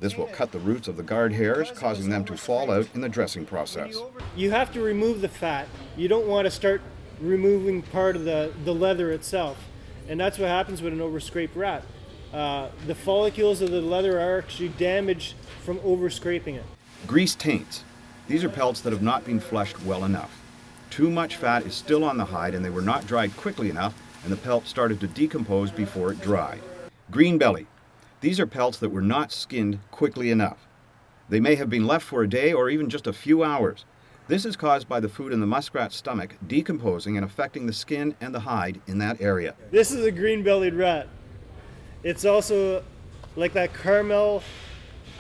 This will cut the roots of the guard hairs, causing them to fall out in the dressing process. You have to remove the fat. You don't want to start removing part of the leather itself. And that's what happens with an overscraped rat. The follicles of the leather are actually damaged from overscraping it. Grease taints. These are pelts that have not been fleshed well enough. Too much fat is still on the hide and they were not dried quickly enough, and the pelt started to decompose before it dried. Green belly. These are pelts that were not skinned quickly enough. They may have been left for a day or even just a few hours. This is caused by the food in the muskrat's stomach decomposing and affecting the skin and the hide in that area. This is a green-bellied rat. It's also like that caramel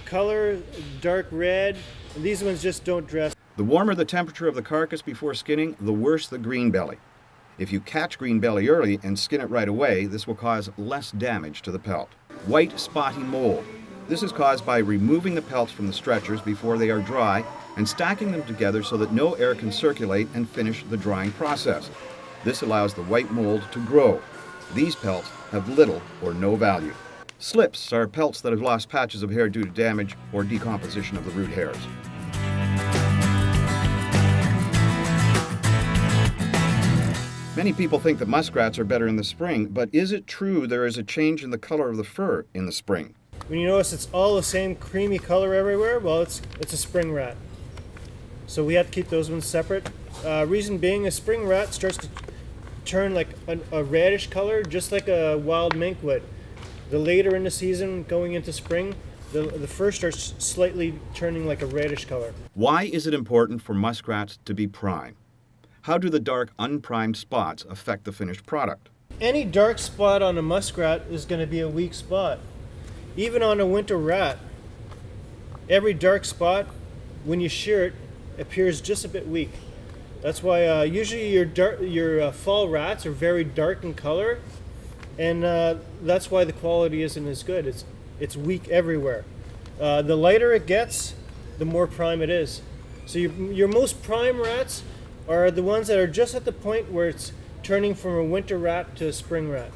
color, dark red. And these ones just don't dress. The warmer the temperature of the carcass before skinning, the worse the green belly. If you catch green belly early and skin it right away, this will cause less damage to the pelt. White spotty mold. This is caused by removing the pelts from the stretchers before they are dry and stacking them together so that no air can circulate and finish the drying process. This allows the white mold to grow. These pelts have little or no value. Slips are pelts that have lost patches of hair due to damage or decomposition of the root hairs. Many people think that muskrats are better in the spring, but is it true there is a change in the color of the fur in the spring? When you notice it's all the same creamy color everywhere, well, it's a spring rat. So we have to keep those ones separate. Reason being, a spring rat starts to turn like a reddish color, just like a wild mink would. The later in the season, going into spring, the fur starts slightly turning like a reddish color. Why is it important for muskrats to be prime? How do the dark, unprimed spots affect the finished product? Any dark spot on a muskrat is going to be a weak spot. Even on a winter rat, every dark spot, when you shear it, appears just a bit weak. That's why usually your fall rats are very dark in color, and that's why the quality isn't as good. It's weak everywhere. The lighter it gets, the more prime it is. So your most prime rats are the ones that are just at the point where it's turning from a winter rat to a spring rat.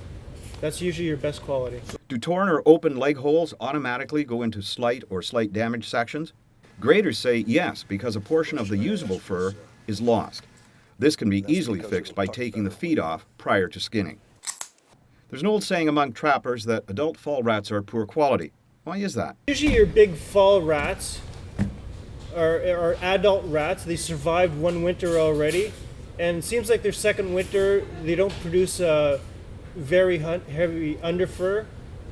That's usually your best quality. Do torn or open leg holes automatically go into slight or slight damage sections? Graders say yes, because a portion of the usable fur is lost. This can be easily fixed by taking the feet off prior to skinning. There's an old saying among trappers that adult fall rats are poor quality. Why is that? Usually your big fall rats are adult rats. They survived one winter already, and it seems like their second winter they don't produce a very heavy underfur,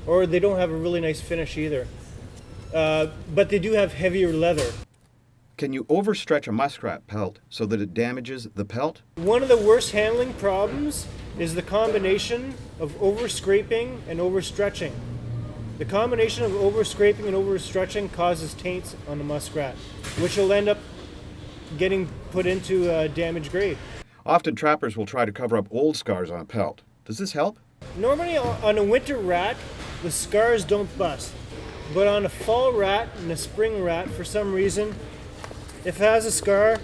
or they don't have a really nice finish either. But they do have heavier leather. Can you overstretch a muskrat pelt so that it damages the pelt? One of the worst handling problems is the combination of overscraping and overstretching. The combination of overscraping and overstretching causes taints on the muskrat, which will end up getting put into a damaged grade. Often trappers will try to cover up old scars on a pelt. Does this help? Normally on a winter rat, the scars don't bust. But on a fall rat and a spring rat, for some reason, if it has a scar,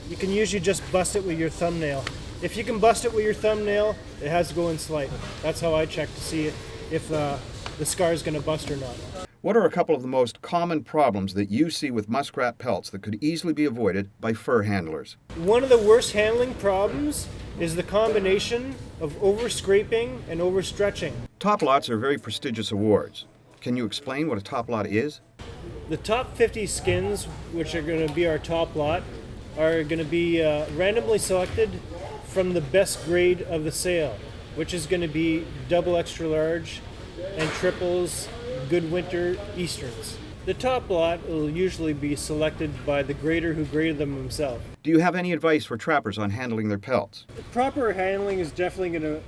you can usually just bust it with your thumbnail. If you can bust it with your thumbnail, it has to go in slight. That's how I check to see if the scar is going to bust or not. What are a couple of the most common problems that you see with muskrat pelts that could easily be avoided by fur handlers? One of the worst handling problems is the combination of overscraping and overstretching. Top lots are very prestigious awards. Can you explain what a top lot is? The top 50 skins, which are going to be our top lot, are going to be randomly selected from the best grade of the sale, which is going to be double extra large and triples, good winter easterns. The top lot will usually be selected by the grader who graded them himself. Do you have any advice for trappers on handling their pelts? The proper handling is definitely going to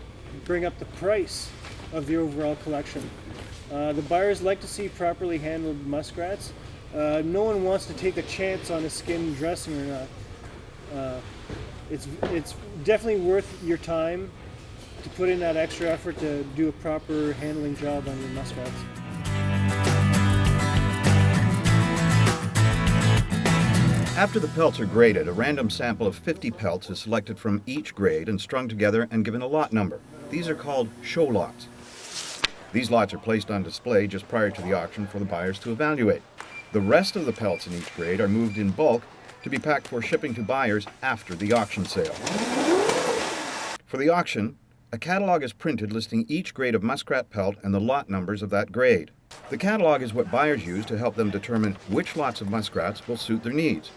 bring up the price of the overall collection. The buyers like to see properly handled muskrats. No one wants to take a chance on a skin dressing or not. It's definitely worth your time to put in that extra effort to do a proper handling job on your muskrats. After the pelts are graded, a random sample of 50 pelts is selected from each grade and strung together and given a lot number. These are called show lots. These lots are placed on display just prior to the auction for the buyers to evaluate. The rest of the pelts in each grade are moved in bulk to be packed for shipping to buyers after the auction sale. For the auction, a catalog is printed listing each grade of muskrat pelt and the lot numbers of that grade. The catalog is what buyers use to help them determine which lots of muskrats will suit their needs.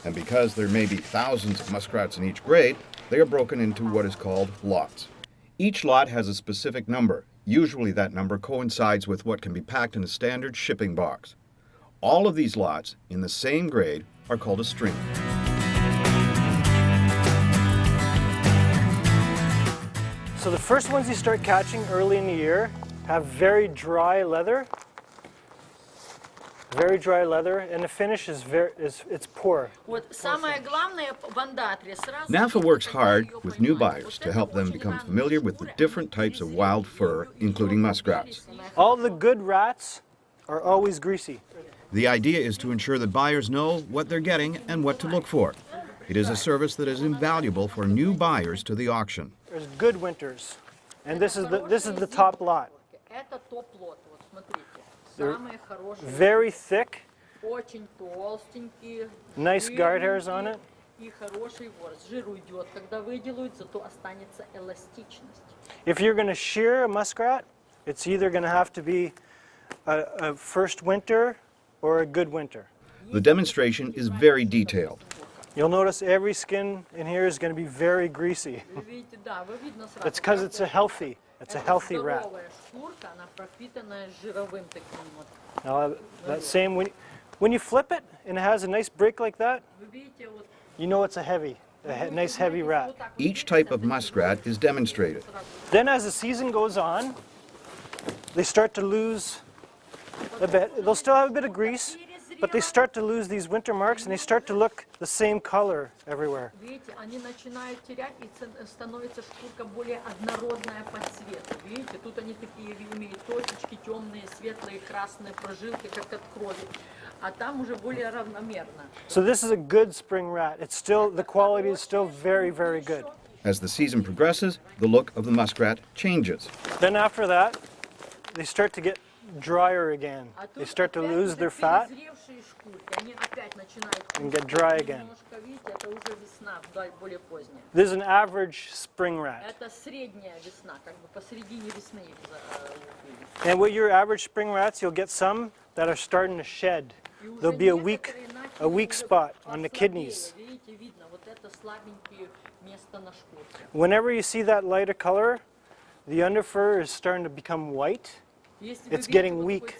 And because there may be thousands of muskrats in each grade, they are broken into what is called lots. Each lot has a specific number. Usually that number coincides with what can be packed in a standard shipping box. All of these lots in the same grade are called a string. So the first ones you start catching early in the year have very dry leather. Very dry leather, and the finish is it's poor. NAFA works hard with new buyers to help them become familiar with the different types of wild fur, including muskrats. All the good rats are always greasy. The idea is to ensure that buyers know what they're getting and what to look for. It is a service that is invaluable for new buyers to the auction. There's good winters, and this is the top lot. They're very thick, nice guard hairs on it. If you're going to shear a muskrat, it's either going to have to be a first winter or a good winter. The demonstration is very detailed. You'll notice every skin in here is going to be very greasy. It's because it's a healthy rat. Now that same, when you flip it and it has a nice break like that, you know it's a nice heavy rat. Each type of muskrat is demonstrated. Then as the season goes on, they start to lose a bit. They'll still have a bit of grease, but they start to lose these winter marks and they start to look the same color everywhere. So this is a good spring rat. The quality is still very, very good. As the season progresses, the look of the muskrat changes. Then after that, they start to get drier again. They start to lose their fat and get dry again. This is an average spring rat. And with your average spring rats, you'll get some that are starting to shed. There'll be a weak spot on the kidneys. Whenever you see that lighter color, the underfur is starting to become white. It's getting weak.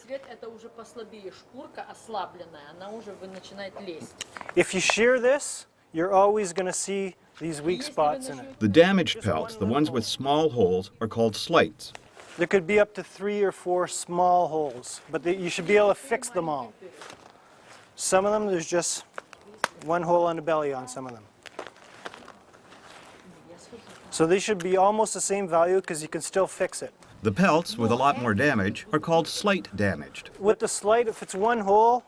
If you shear this, you're always going to see these weak spots in it. The damaged pelts, the ones with small holes, are called slights. There could be up to 3 or 4 small holes, but you should be able to fix them all. Some of them, there's just one hole on the belly on some of them. So they should be almost the same value because you can still fix it. The pelts, with a lot more damage, are called slight damaged. With the slight, if it's one hole,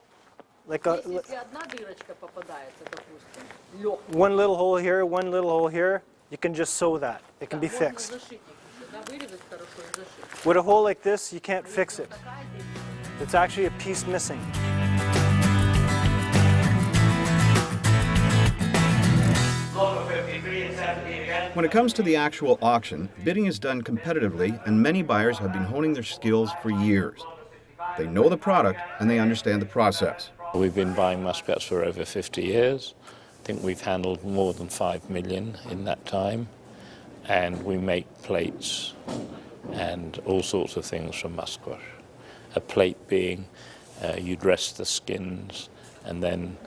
like one little hole here, one little hole here, you can just sew that. It can be fixed. With a hole like this, you can't fix it. It's actually a piece missing. When it comes to the actual auction, bidding is done competitively, and many buyers have been honing their skills for years. They know the product and they understand the process. We've been buying muskrats for over 50 years. I think we've handled more than 5 million in that time, and we make plates and all sorts of things from muskrat. A plate being you dress the skins and then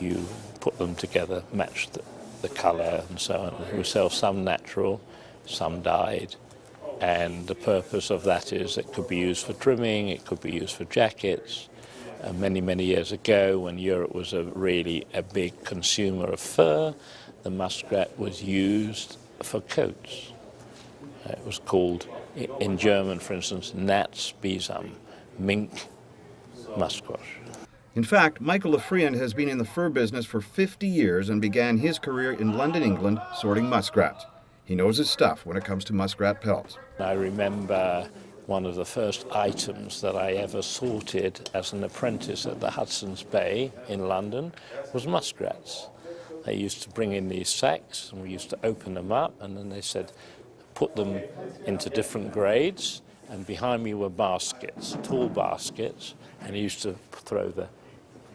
you put them together, match the colour and so on. We sell some natural, some dyed, and the purpose of that is it could be used for trimming, it could be used for jackets. Many, many years ago, when Europe was really a big consumer of fur, the muskrat was used for coats. It was called, in German for instance, Natsbisam, mink muskrat. In fact, Michael Lafriand has been in the fur business for 50 years and began his career in London, England, sorting muskrats. He knows his stuff when it comes to muskrat pelts. I remember one of the first items that I ever sorted as an apprentice at the Hudson's Bay in London was muskrats. They used to bring in these sacks, and we used to open them up, and then they said, put them into different grades, and behind me were baskets, tall baskets, and he used to throw the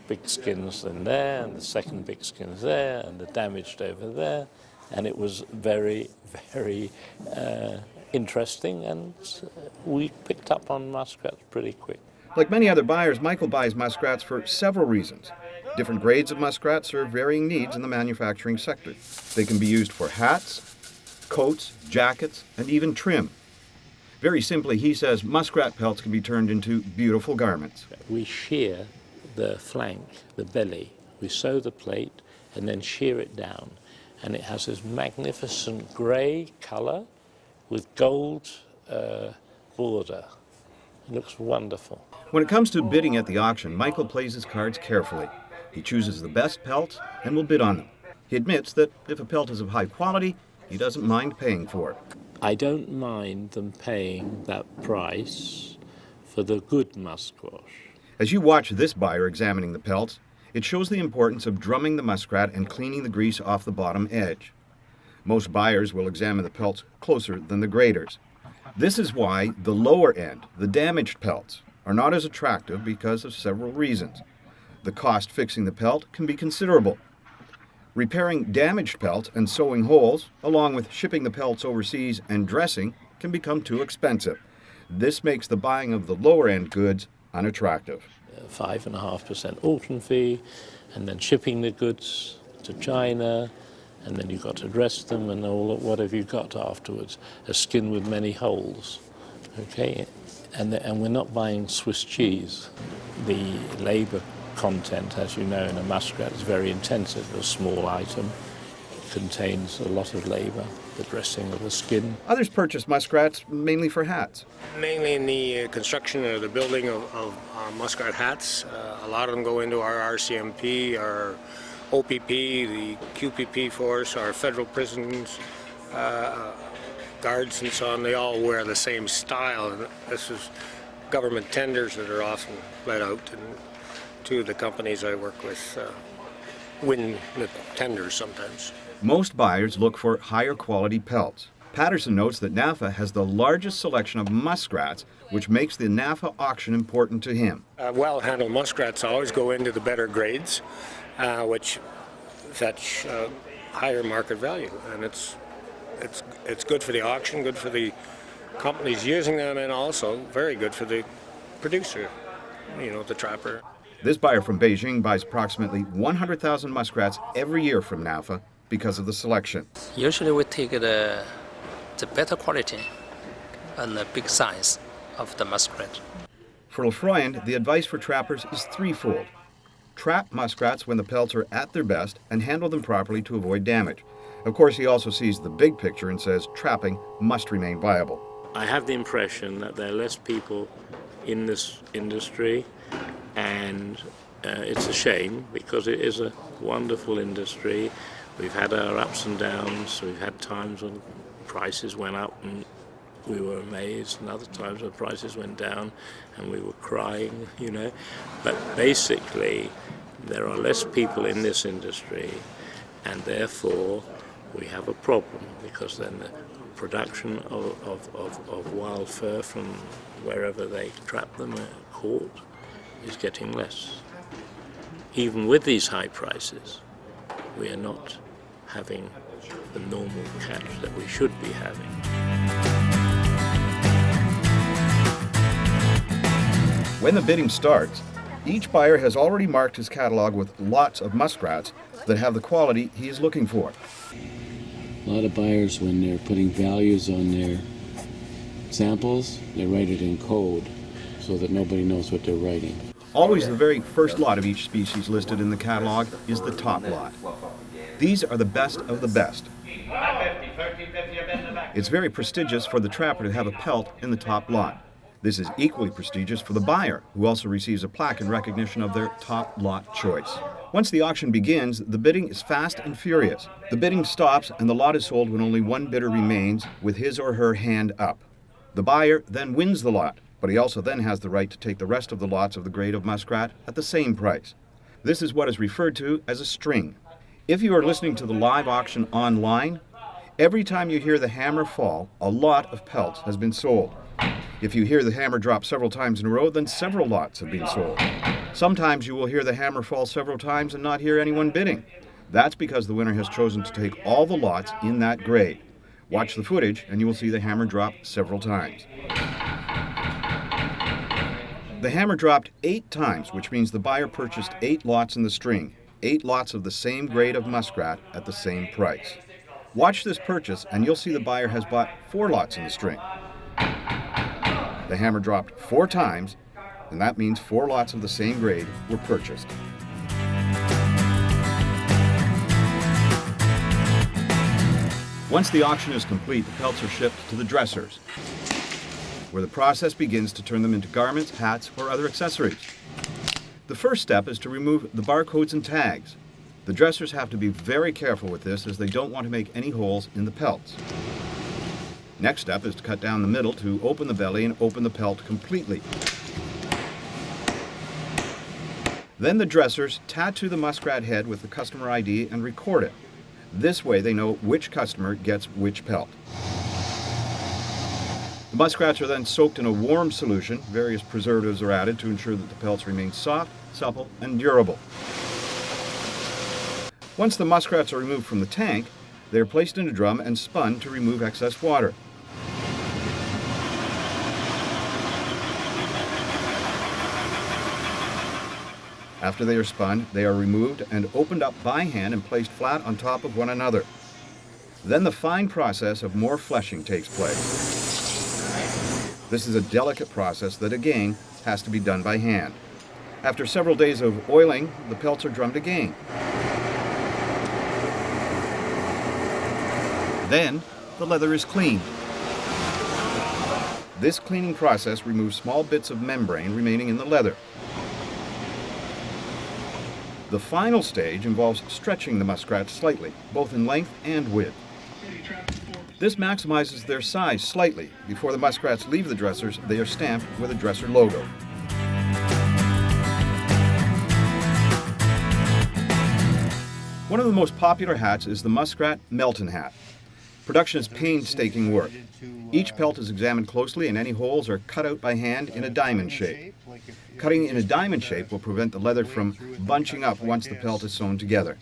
big skins in there, and the second big skins there, and the damaged over there, and it was very, very interesting, and we picked up on muskrats pretty quick. Like many other buyers, Michael buys muskrats for several reasons. Different grades of muskrats serve varying needs in the manufacturing sector. They can be used for hats, coats, jackets, and even trim. Very simply, he says muskrat pelts can be turned into beautiful garments. We shear the flank, the belly. We sew the plate and then shear it down. And it has this magnificent grey colour with gold border. It looks wonderful. When it comes to bidding at the auction, Michael plays his cards carefully. He chooses the best pelts and will bid on them. He admits that if a pelt is of high quality, he doesn't mind paying for it. I don't mind them paying that price for the good musquash. As you watch this buyer examining the pelts, it shows the importance of drumming the muskrat and cleaning the grease off the bottom edge. Most buyers will examine the pelts closer than the graders. This is why the lower end, the damaged pelts, are not as attractive because of several reasons. The cost fixing the pelt can be considerable. Repairing damaged pelts and sewing holes, along with shipping the pelts overseas and dressing, can become too expensive. This makes the buying of the lower end goods unattractive. 5.5% auction fee, and then shipping the goods to China, and then you've got to dress them, and all what have you got afterwards? A skin with many holes, okay? And we're not buying Swiss cheese. The labour content, as you know, in a muskrat is very intensive. A small item contains a lot of labour, the dressing of the skin. Others purchase muskrats mainly for hats. Mainly in the construction or the building of muskrat hats. A lot of them go into our RCMP, our OPP, the QPP force, our federal prisons, guards and so on. They all wear the same style. And this is government tenders that are often let out, and two of the companies I work with win the tenders sometimes. Most buyers look for higher quality pelts. Patterson notes that NAFA has the largest selection of muskrats, which makes the NAFA auction important to him. Well-handled muskrats always go into the better grades, which fetch higher market value, and it's good for the auction, good for the companies using them, and also very good for the producer, the trapper. This buyer from Beijing buys approximately 100,000 muskrats every year from NAFA because of the selection. Usually we take the better quality and the big size of the muskrat. For Lafroyand, the advice for trappers is threefold. Trap muskrats when the pelts are at their best and handle them properly to avoid damage. Of course, he also sees the big picture and says trapping must remain viable. I have the impression that there are less people in this industry, and it's a shame because it is a wonderful industry. We've had our ups and downs. We've had times when prices went up and we were amazed, and other times when prices went down and we were crying, But basically, there are less people in this industry, and therefore we have a problem, because then the production of wild fur from wherever they trap them or caught is getting less. Even with these high prices, we are not having the normal catch that we should be having. When the bidding starts, each buyer has already marked his catalog with lots of muskrats that have the quality he is looking for. A lot of buyers, when they're putting values on their samples, they write it in code so that nobody knows what they're writing. Always the very first lot of each species listed in the catalog is the top lot. These are the best of the best. It's very prestigious for the trapper to have a pelt in the top lot. This is equally prestigious for the buyer, who also receives a plaque in recognition of their top lot choice. Once the auction begins, the bidding is fast and furious. The bidding stops and the lot is sold when only one bidder remains with his or her hand up. The buyer then wins the lot, but he also then has the right to take the rest of the lots of the grade of muskrat at the same price. This is what is referred to as a string. If you are listening to the live auction online, every time you hear the hammer fall, a lot of pelts has been sold. If you hear the hammer drop several times in a row, then several lots have been sold. Sometimes you will hear the hammer fall several times and not hear anyone bidding. That's because the winner has chosen to take all the lots in that grade. Watch the footage and you will see the hammer drop several times. The hammer dropped 8 times, which means the buyer purchased 8 lots in the string, 8 lots of the same grade of muskrat at the same price. Watch this purchase and you'll see the buyer has bought 4 lots in the string. The hammer dropped 4 times, and that means 4 lots of the same grade were purchased. Once the auction is complete, the pelts are shipped to the dressers, where the process begins to turn them into garments, hats, or other accessories. The first step is to remove the barcodes and tags. The dressers have to be very careful with this as they don't want to make any holes in the pelts. Next step is to cut down the middle to open the belly and open the pelt completely. Then the dressers tattoo the muskrat head with the customer ID and record it. This way they know which customer gets which pelt. The muskrats are then soaked in a warm solution. Various preservatives are added to ensure that the pelts remain soft, supple, and durable. Once the muskrats are removed from the tank, they are placed in a drum and spun to remove excess water. After they are spun, they are removed and opened up by hand and placed flat on top of one another. Then the fine process of more fleshing takes place. This is a delicate process that again has to be done by hand. After several days of oiling, the pelts are drummed again. Then the leather is cleaned. This cleaning process removes small bits of membrane remaining in the leather. The final stage involves stretching the muskrats slightly, both in length and width. This maximizes their size slightly. Before the muskrats leave the dressers, they are stamped with a dresser logo. One of the most popular hats is the muskrat Melton hat. Production is painstaking work. Each pelt is examined closely and any holes are cut out by hand in a diamond shape. Cutting in a diamond shape will prevent the leather from bunching up once the pelt is sewn together.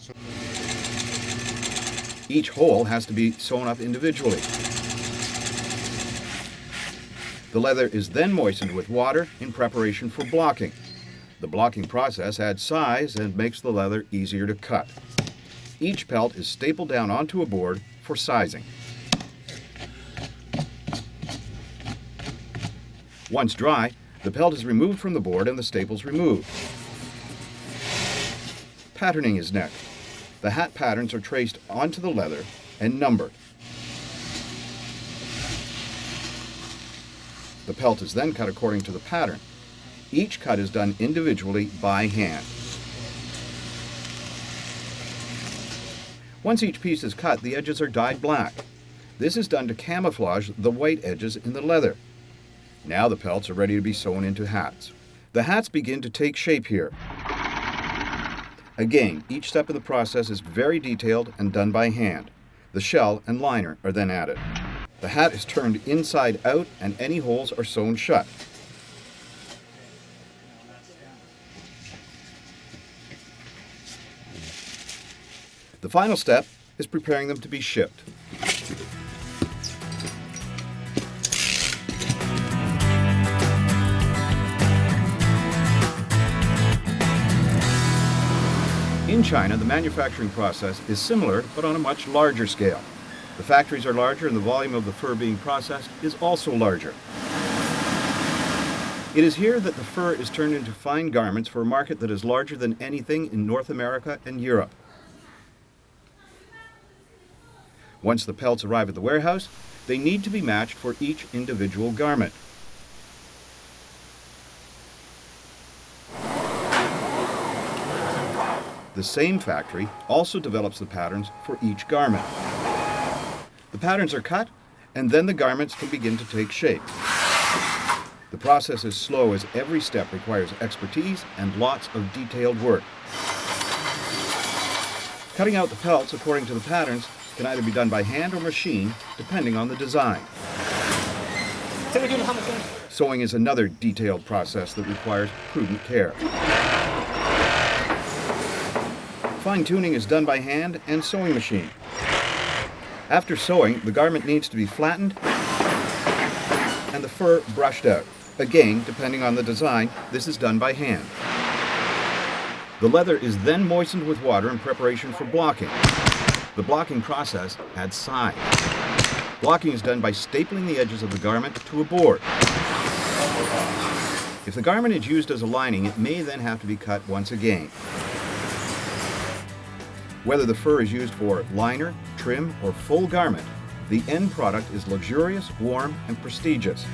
Each hole has to be sewn up individually. The leather is then moistened with water in preparation for blocking. The blocking process adds size and makes the leather easier to cut. Each pelt is stapled down onto a board for sizing. Once dry, the pelt is removed from the board and the staples removed. Patterning is next. The hat patterns are traced onto the leather and numbered. The pelt is then cut according to the pattern. Each cut is done individually by hand. Once each piece is cut, the edges are dyed black. This is done to camouflage the white edges in the leather. Now the pelts are ready to be sewn into hats. The hats begin to take shape here. Again, each step of the process is very detailed and done by hand. The shell and liner are then added. The hat is turned inside out and any holes are sewn shut. The final step is preparing them to be shipped. In China, the manufacturing process is similar, but on a much larger scale. The factories are larger and the volume of the fur being processed is also larger. It is here that the fur is turned into fine garments for a market that is larger than anything in North America and Europe. Once the pelts arrive at the warehouse, they need to be matched for each individual garment. The same factory also develops the patterns for each garment. The patterns are cut, and then the garments can begin to take shape. The process is slow as every step requires expertise and lots of detailed work. Cutting out the pelts according to the patterns can either be done by hand or machine, depending on the design. Sewing is another detailed process that requires prudent care. Fine-tuning is done by hand and sewing machine. After sewing, the garment needs to be flattened and the fur brushed out. Again, depending on the design, this is done by hand. The leather is then moistened with water in preparation for blocking. The blocking process adds size. Blocking is done by stapling the edges of the garment to a board. If the garment is used as a lining, it may then have to be cut once again. Whether the fur is used for liner, trim, or full garment, the end product is luxurious, warm, and prestigious.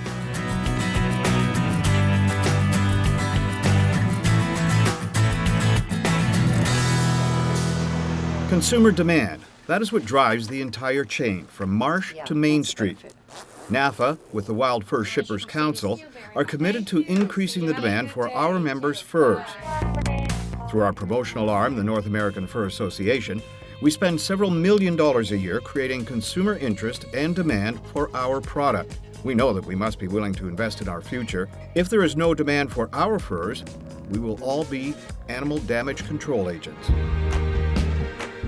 Consumer demand. That is what drives the entire chain, from Marsh to Mainstreet. NAFA, with the Wild Fur Shippers Council, are committed to increasing the demand for our members' furs. Through our promotional arm, the North American Fur Association, we spend several $1 million a year creating consumer interest and demand for our product. We know that we must be willing to invest in our future. If there is no demand for our furs, we will all be animal damage control agents.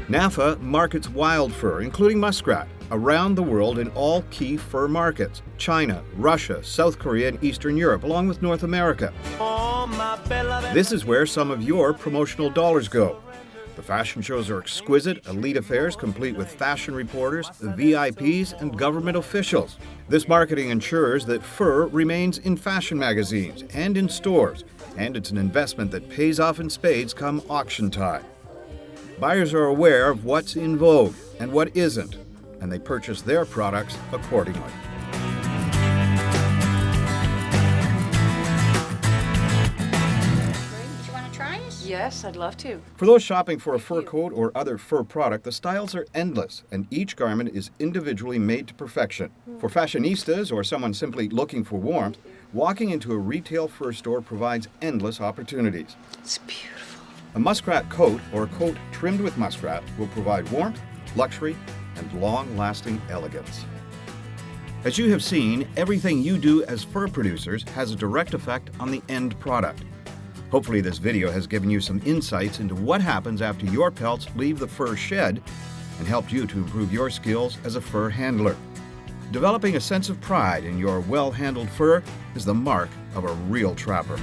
NAFA markets wild fur, including muskrat, around the world in all key fur markets: China, Russia, South Korea, and Eastern Europe, along with North America. This is where some of your promotional dollars go. The fashion shows are exquisite, elite affairs complete with fashion reporters, VIPs, and government officials. This marketing ensures that fur remains in fashion magazines and in stores, and it's an investment that pays off in spades come auction time. Buyers are aware of what's in vogue and what isn't, and they purchase their products accordingly. Did you want to try it? Yes, I'd love to. For those shopping for a fur coat or other fur product, the styles are endless, and each garment is individually made to perfection. For fashionistas or someone simply looking for warmth, walking into a retail fur store provides endless opportunities. It's beautiful. A muskrat coat or a coat trimmed with muskrat will provide warmth, luxury, and long-lasting elegance. As you have seen, everything you do as fur producers has a direct effect on the end product. Hopefully this video has given you some insights into what happens after your pelts leave the fur shed and helped you to improve your skills as a fur handler. Developing a sense of pride in your well-handled fur is the mark of a real trapper.